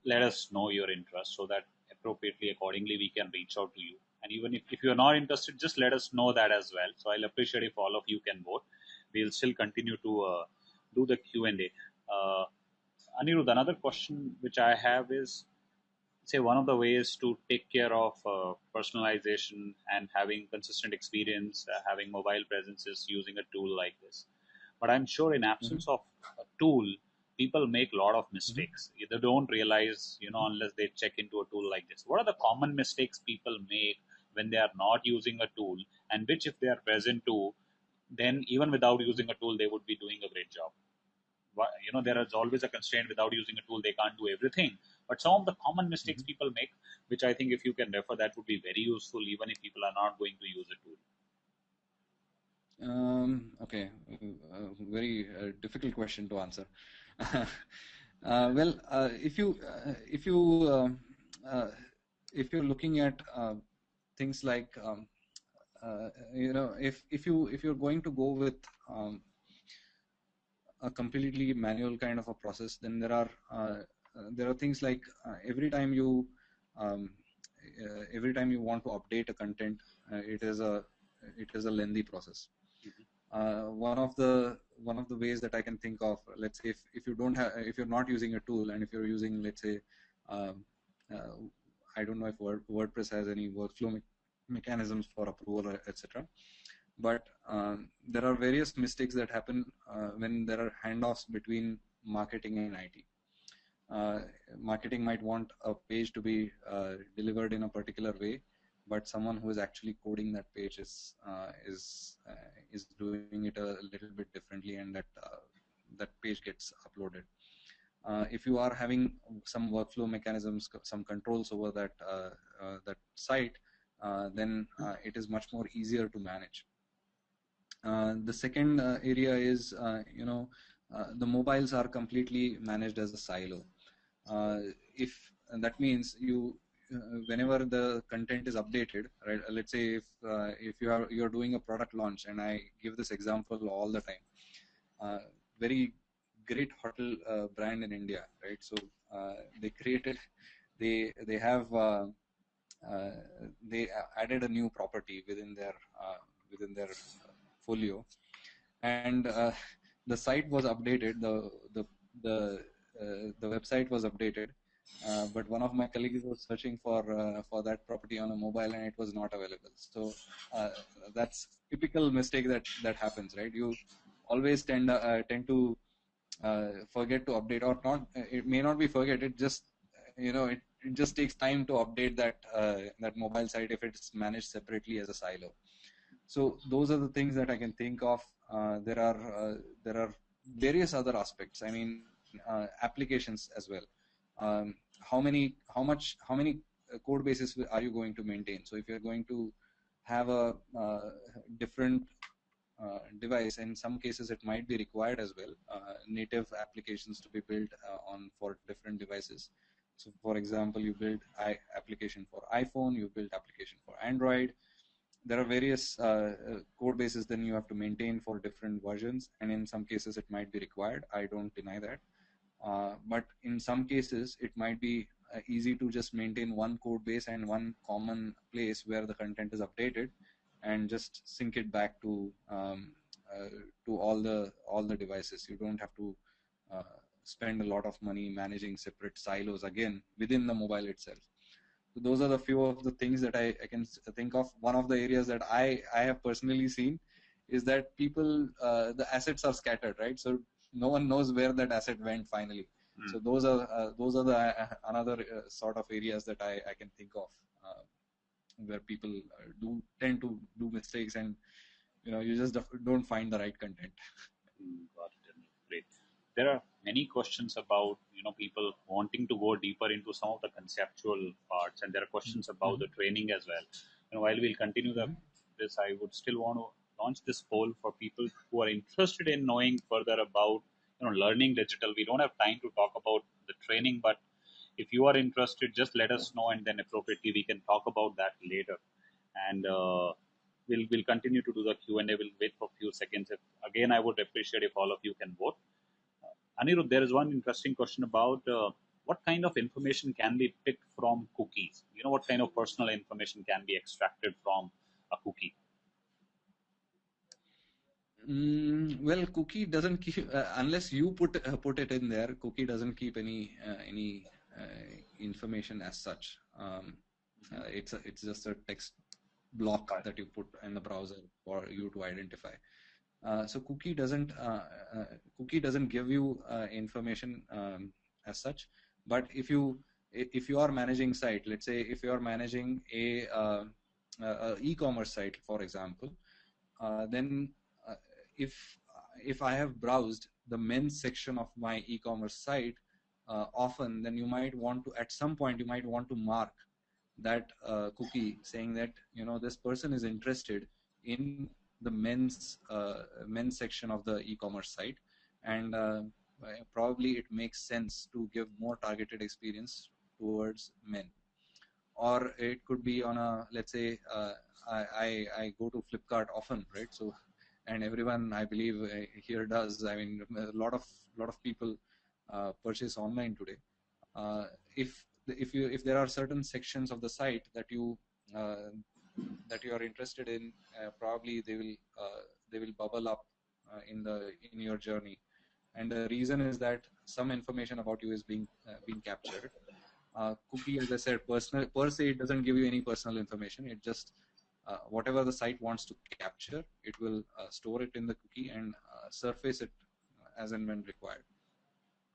let us know your interest so that appropriately, accordingly, we can reach out to you. And even if you're not interested, just let us know that as well. So I'll appreciate if all of you can vote. We'll still continue to do the Q&A. Anirudh, another question which I have is, say one of the ways to take care of personalization and having consistent experience, having mobile presence is using a tool like this. But I'm sure in Mm-hmm. absence of a tool, people make a lot of Mm-hmm. mistakes. They don't realize, unless they check into a tool like this. What are the common mistakes people make when they are not using a tool, and which, if they are present to, then even without Mm-hmm. using a tool, they would be doing a great job. There is always a constraint. Without using a tool, they can't do everything. But some of the common mistakes Mm-hmm. people make, which I think if you can refer, that would be very useful, even if people are not going to use a tool. Okay, very difficult question to answer. Well, uh, if you're looking at things like if you're going to go with um, a completely manual kind of a process, then there are things like um, every time you want to update a content, it is a lengthy process. One of the ways that I can think of, let's say if you don't have if you're not using a tool, and if you're using, let's say, um, uh, I don't know if WordPress has any workflow mechanisms for approval, etc. But there are various mistakes that happen when there are handoffs between marketing and IT. Uh, Marketing might want a page to be delivered in a particular way, but someone who is actually coding that page is doing it a little bit differently, and that page gets uploaded. If you are having some workflow mechanisms, some controls over that site, then it is much more easier to manage. The second area is, the mobiles are completely managed as a silo. If that means whenever the content is updated, right? Let's say if you're doing a product launch, and I give this example all the time. Uh, Very great hotel brand in India, right? So they created, they have uh, they added a new property within their folio, and the site was updated. The website was updated, but one of my colleagues was searching for that property on a mobile, and it was not available. So uh, that's typical mistake that happens, right? You always tend to forget to update, or not. It may not be forget. It just it just takes time to update that mobile site if it's managed separately as a silo. So those are the things that I can think of. There are various other aspects. I mean, applications as well. How many code bases are you going to maintain? So if you're going to have a different device, in some cases it might be required as well, native applications to be built on for different devices. So for example, you build application for iPhone, you build application for Android. There are various code bases then you have to maintain for different versions, and in some cases it might be required. I don't deny that. But in some cases it might be easy to just maintain one code base and one common place where the content is updated, and just sync it back uh, to all the devices. You don't have to spend a lot of money managing separate silos again within the mobile itself. So those are the few of the things that I can think of. One of the areas that I have personally seen is that people, the assets are scattered, right? So no one knows where that asset went finally. Mm. So those are the another sort of areas that I can think of, where people do tend to do mistakes, and you just don't find the right content. Got it. Great. There are many questions about people wanting to go deeper into some of the conceptual parts, and there are questions about Mm-hmm. the training as well. While we'll continue Mm-hmm. this, I would still want to launch this poll for people who are interested in knowing further about learning digital. We don't have time to talk about the training, but if you are interested, just let us know, and then appropriately we can talk about that later. And we'll continue to do the Q&A. We'll wait for a few seconds. Again, I would appreciate if all of you can vote. Anirudh, there is one interesting question about what kind of information can be picked from cookies. What kind of personal information can be extracted from a cookie? Well, cookie doesn't keep unless you put it in there. Cookie doesn't keep any information as such. It's just a text block Right. that you put in the browser for you to identify. So cookie doesn't give you information as such. But if you are managing site, let's say if you are managing a e-commerce site, for example, then if if I have browsed the men's section of my e-commerce site often, then you might want to, at some point you might want to mark that cookie saying that this person is interested in the men's section of the e-commerce site, and probably it makes sense to give more targeted experience towards men. Or it could be on a, let's say, I go to Flipkart often, right? So, and everyone I believe here does. I mean, a lot of people purchase online today. Uh, if there are certain sections of the site uh, that you are interested in, probably they will bubble up in your journey. And the reason is that some information about you is being captured. Cookie, as I said, personal per se, it doesn't give you any personal information. It just whatever the site wants to capture, it will store it in the cookie and surface it as and when required.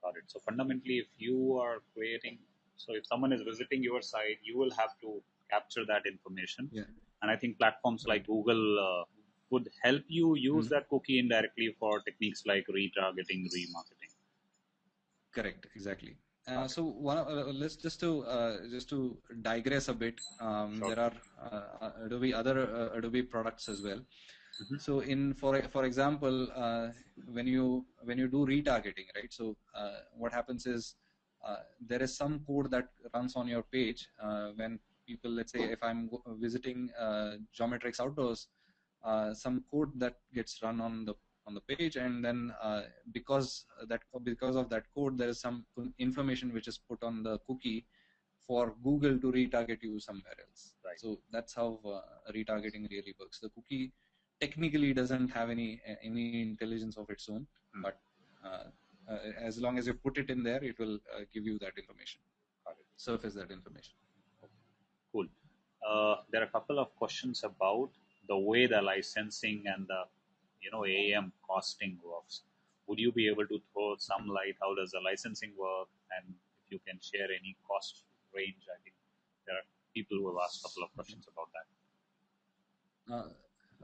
Got it. So fundamentally, if you are creating, so if someone is visiting your site, you will have to capture that information. Yeah, And I think platforms right. like Google would help you use Mhm. that cookie indirectly for techniques like retargeting, remarketing. Correct, exactly. Got it. So let's just to digress a bit. Sure. There are Adobe products as well. Hmm. So for example, when you do retargeting, right? So what happens is there is some code that runs on your page when people, let's say, if I'm visiting Geometrics Outdoors, some code that gets run on the page, and then because of that code, there is some information which is put on the cookie for Google to retarget you somewhere else. Right. So that's how retargeting really works. The cookie technically doesn't have any intelligence of its own, Hmm. but uh, as long as you put it in there, it will give you that information, Got it. surface that information. Cool. There are a couple of questions about the way the licensing and the AAM costing works. Would you be able to throw some light? How does the licensing work? And if you can share any cost range, I think there are people who have asked a couple of questions about that.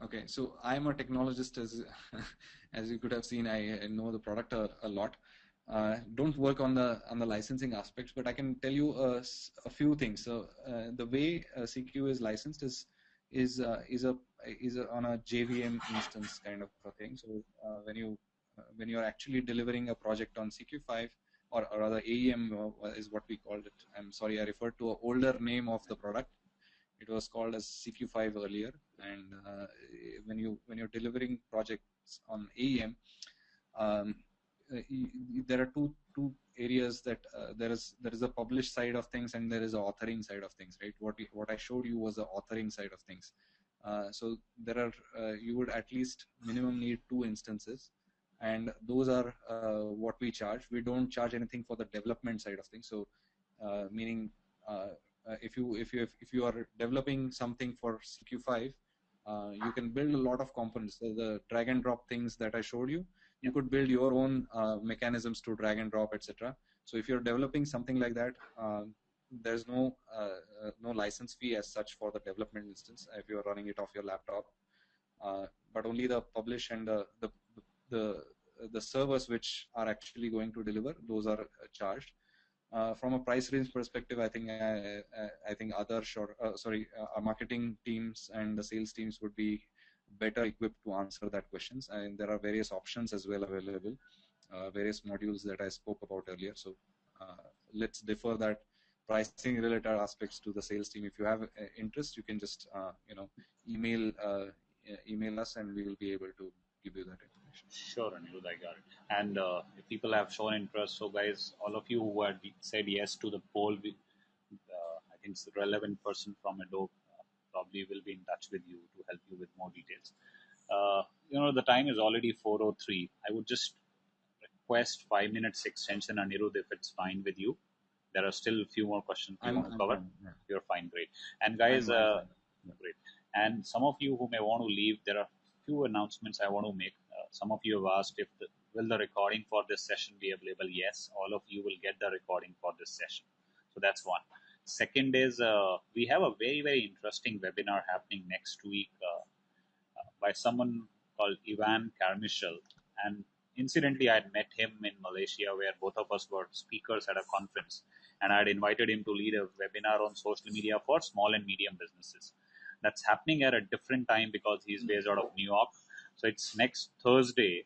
Okay, so I'm a technologist, as as you could have seen. I know the product a lot. Don't work on the licensing aspects, but I can tell you a few things. So the way CQ is licensed is uh, is a on a JVM instance kind of a thing. So when you're actually delivering a project on CQ5, or rather AEM is what we called it. I'm sorry, I referred to an older name of the product. It was called as CQ5 earlier, and when you're delivering projects on AEM, um, there are two areas that there is a published side of things and there is a authoring side of things, right? What I showed you was the authoring side of things. So there are you would at least minimum need two instances, and those are what we charge. We don't charge anything for the development side of things. So meaning if you are developing something for CQ5, you can build a lot of components. So the drag and drop things that I showed you, Yeah. you could build your own mechanisms to drag and drop, etc. So if you're developing something like that, there's no license fee as such for the development instance if you're running it off your laptop, but only the publish and the the servers which are actually going to deliver, those are charged. From a price range perspective, I think our marketing teams and the sales teams would be better equipped to answer that questions. And there are various options as well available, various modules that I spoke about earlier. So let's defer that pricing related aspects to the sales team. If you have interest, you can just email us, and we will be able to give you that information. Sure, Anirudh, I got it. And if people have shown interest, so guys, all of you who had said yes to the poll, I think the relevant person from Adobe probably will be in touch with you to help you with more details. The time is already 4:03. I would just request 5 minutes extension, Anirudh, if it's fine with you. There are still a few more questions you want to I'm cover. fine. Yeah. You're fine, great. And guys, I'm fine. Yeah. great. And some of you who may want to leave, there are few announcements I want to make. Some of you have asked if will the recording for this session be available? Yes, all of you will get the recording for this session. So that's one. Second is we have a very interesting webinar happening next week by someone called Ivan Carmichael. And incidentally, I had met him in Malaysia where both of us were speakers at a conference. And I had invited him to lead a webinar on social media for small and medium businesses. That's happening at a different time because he's based out of New York. So it's next Thursday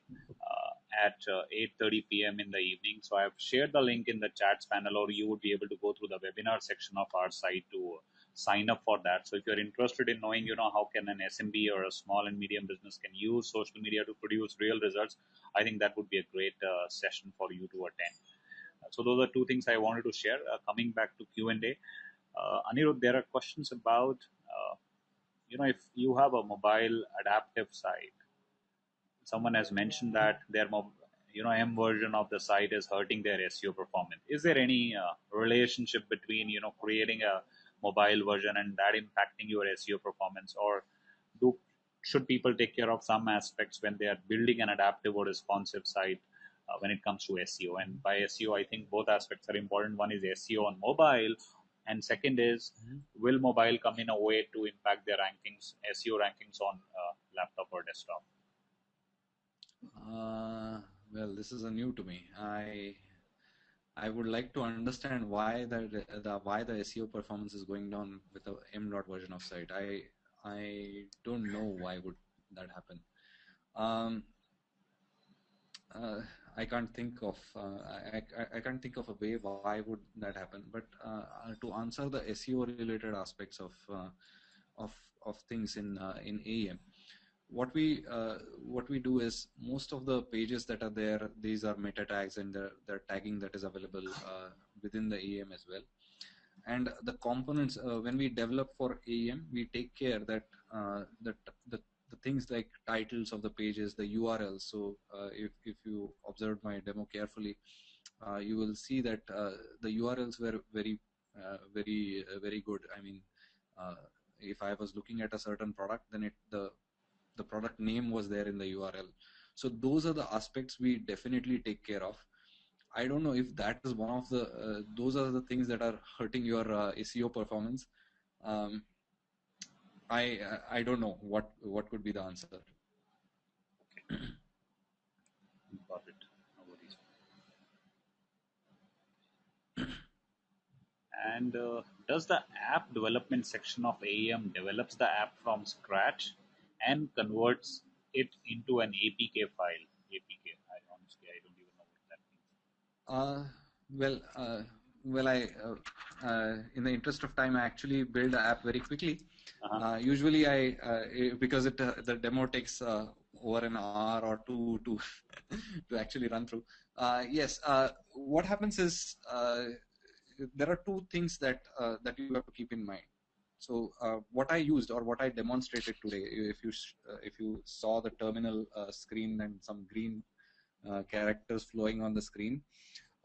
at 8:30 p.m. in the evening. So I've shared the link in the chats panel, or you would be able to go through the webinar section of our site to sign up for that. So if you're interested in knowing, how can an SMB or a small and medium business can use social media to produce real results, I think that would be a great session for you to attend. So those are two things I wanted to share. Coming back to Q&A, Anirudh, there are questions about, if you have a mobile adaptive site. Someone has mentioned that their M version of the site is hurting their SEO performance. Is there any relationship between creating a mobile version and that impacting your SEO performance, or do should people take care of some aspects when they are building an adaptive or responsive site when it comes to SEO? And by SEO, I think both aspects are important. One is SEO on mobile, and second is will mobile come in a way to impact their rankings, SEO rankings on laptop or desktop? Well, this is a new to me. I would like to understand why the SEO performance is going down with the M.dot version of site. I don't know why would that happen. Um, I can't think of I can't think of a way why would that happen. But to answer the SEO related aspects of of things in AEM, what we do is most of the pages that are there, these are meta tags and the tagging that is available within the AEM as well. And the components, when we develop for AEM, we take care that the things like titles of the pages, the URLs. So if you observed my demo carefully, you will see that the URLs were very good. I mean, if I was looking at a certain product, then the product name was there in the URL. So those are the aspects we definitely take care of. I don't know if that is one of the those are the things that are hurting your SEO performance. Um, I don't know what could be the answer. Got it. No worries. And does the app development section of AEM develops the app from scratch and converts it into an APK file? APK. Honestly, I don't even know what that means. Uh, well, in the interest of time, I actually build the app very quickly. Usually, because the demo takes over an hour or two to to actually run through. Yes, what happens is there are two things that you have to keep in mind. So what I used or what I demonstrated today, if you saw the terminal screen and some green characters flowing on the screen,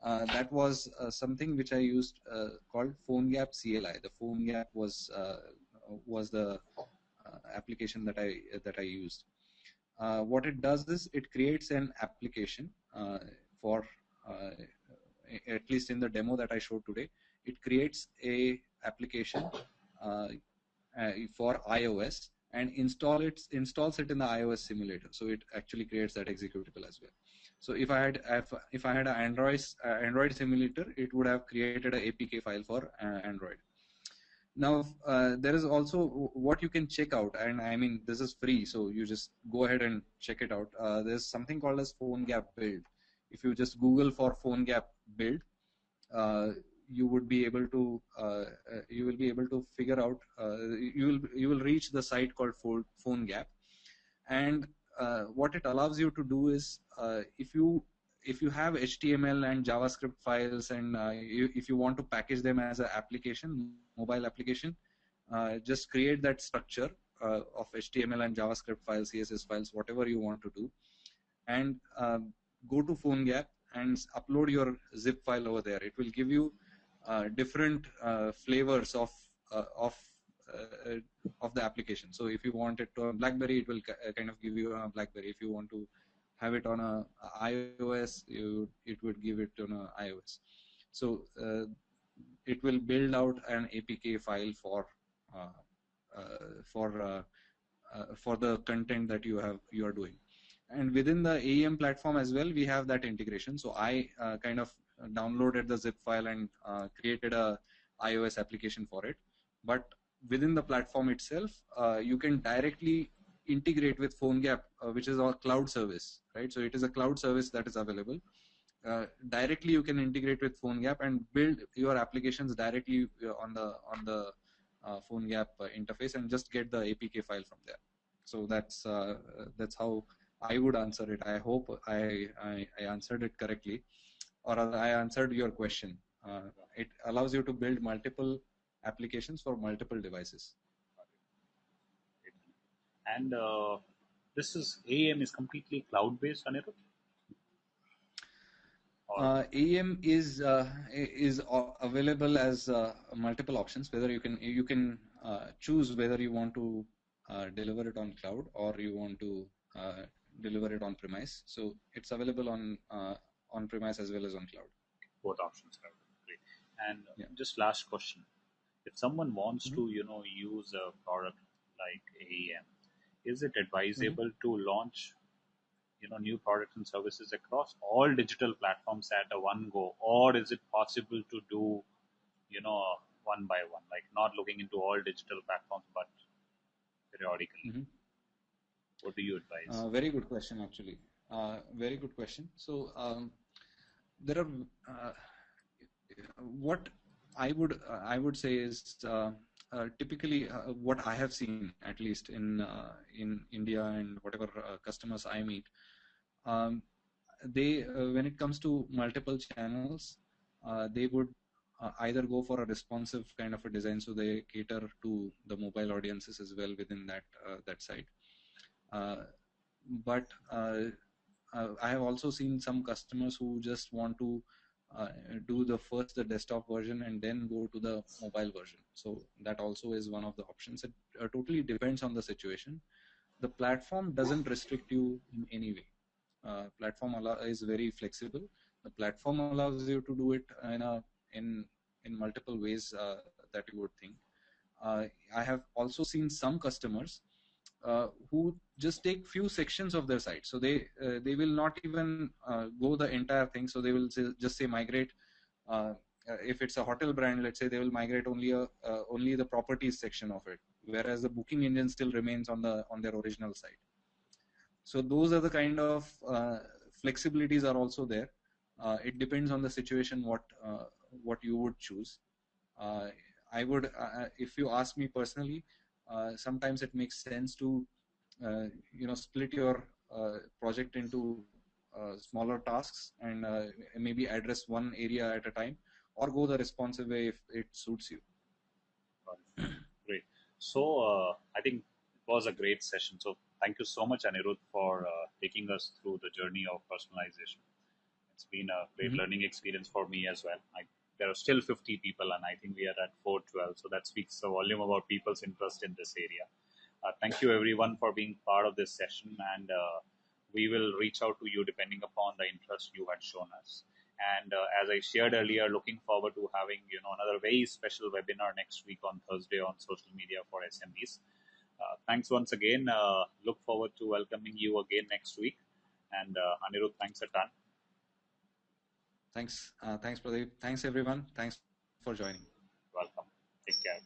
that was something which I used called PhoneGap CLI. The PhoneGap was the application that I used. What it does is it creates an application for at least in the demo that I showed today. It creates a application for iOS and installs it in the iOS simulator. So it actually creates that executable as well. So if I had an Android simulator, it would have created an APK file for Android. Now there is also what you can check out, and I mean this is free, so you just go ahead and check it out. There's something called as PhoneGap build. If you just Google for PhoneGap build, you will be able to figure out. You will reach the site called PhoneGap, and what it allows you to do is if you have HTML and JavaScript files, and if you want to package them as an application, mobile application, just create that structure of HTML and JavaScript files, CSS files, whatever you want to do, and go to PhoneGap and upload your zip file over there. It will give you different flavors uh, of the application. So if you want it on BlackBerry, it will kind of give you a BlackBerry. If you want to have it on a iOS, it would give it on a iOS. So it will build out an APK file uh, for for the content that you are doing. And within the AEM platform as well, we have that integration. So I kind of downloaded the zip file and created a iOS application for it. But within the platform itself, you can directly integrate with PhoneGap, which is our cloud service, right? So it is a cloud service that is available. Directly you can integrate with PhoneGap and build your applications directly on the PhoneGap interface and just get the APK file from there. So that's how I would answer it. I hope I answered it correctly, or I answered your question. It allows you to build multiple applications for multiple devices. And this is AEM is completely cloud-based, Anirudh? Or AEM is available as multiple options. Whether you can choose whether you want to deliver it on cloud or you want to deliver it on premise. So it's available on premise as well as on cloud. both options are great. And Yeah. just last question: if someone wants Mm-hmm. to, use a product like AEM, is it Mm-hmm. advisable to launch, new products and services across all digital platforms at a one go, or is it possible to do, one by one, like not looking into all digital platforms, but periodically? Mm-hmm. What do you advise? Very good question, actually. Very good question. So there are what I would say is typically what I have seen, at least in India and whatever customers I meet, um, they when it comes to multiple channels, they would either go for a responsive kind of a design, so they cater to the mobile audiences as well within that side. Uh, but I have also seen some customers who just want to do the desktop version and then go to the mobile version. So that also is one of the options. It totally depends on the situation. The platform doesn't restrict you in any way. Platform is very flexible. The platform allows you to do it in multiple ways that you would think. I have also seen some customers who just take few sections of their site. So they will not even go the entire thing. So they will just say migrate. If it's a hotel brand, let's say they will migrate only the properties section of it, whereas the booking engine still remains on their original site. So those are the kind of flexibilities are also there. It depends on the situation what you would choose. I would, if you ask me personally, sometimes it makes sense to split your project into smaller tasks and maybe address one area at a time, or go the responsive way if it suits you. Great. So I think it was a great session. So thank you so much, Anirudh, for taking us through the journey of personalization. It's been a great Mm-hmm. learning experience for me as well. There are still 50 people, and I think we are at 412. So that speaks a volume about people's interest in this area. Thank you, everyone, for being part of this session, and we will reach out to you depending upon the interest you had shown us. And as I shared earlier, looking forward to having another very special webinar next week on Thursday on social media for SMBs. Thanks once again. Look forward to welcoming you again next week. And Anirudh, thanks a ton. Thanks, Pradeep. Thanks, everyone. Thanks for joining. Welcome. Take care.